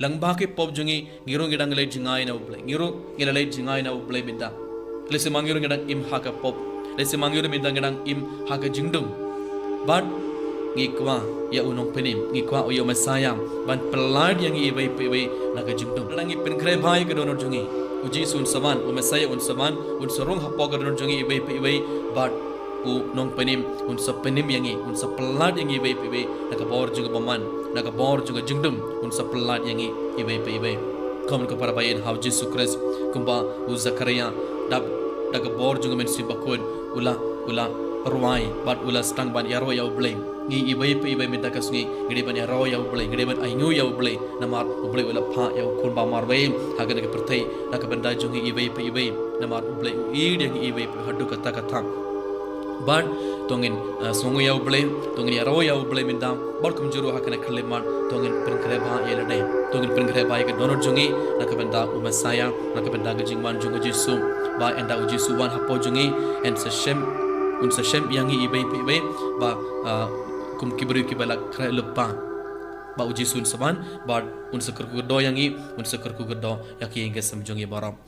langba ke pop jungi ngiru ngidang le jingai na uble ngiru ngilale jingai na uble minda lesi mangiru ngidang im haka pop lesi mangiru minda ngidang im haka jingdum but ngikwa ya unong penim ngikwa o yo masayang ban pelad yang ibai ibai naga jingdum nang ipin kre bhai ke donor jungi uji sun saman o masaya un saman un sorong hapo ke donor jungi ibai ibai but u nong penim un sapenim yangi un sapelad yang ibai ibai naga bor juga paman naga bor juga jingdum un sapelad yangi ibai ibai kom ko para bayin how Jesus Christ kumba u Zakaria dab naga bor juga men simbakun ula ruai bat ula stang ban yaro ya blame ngi ibai minta kasungi ngide ban yaro ya blame ngide ban aingu ya blame namar blame ula pha ya kun ba mar we hagan ke pertai nak benda jungi ibai namar blame i dia ngi ibai hadu kata ban tongin songu ya blame tongin yaro ya blame minta bar kum juru hakan khleman tongin pringkre ba ya ladai tongin pringkre ba ke donor jungi nak benda umasaya nak benda gajingman jungu Jesu ba enda uji suwan hapo jungi en seshem un seshem yangi ibai ba kum kibru kibala kra lepa ba uji sun saban ba un sakar ku do yangi un sakar ku do yaki nge samjongi barap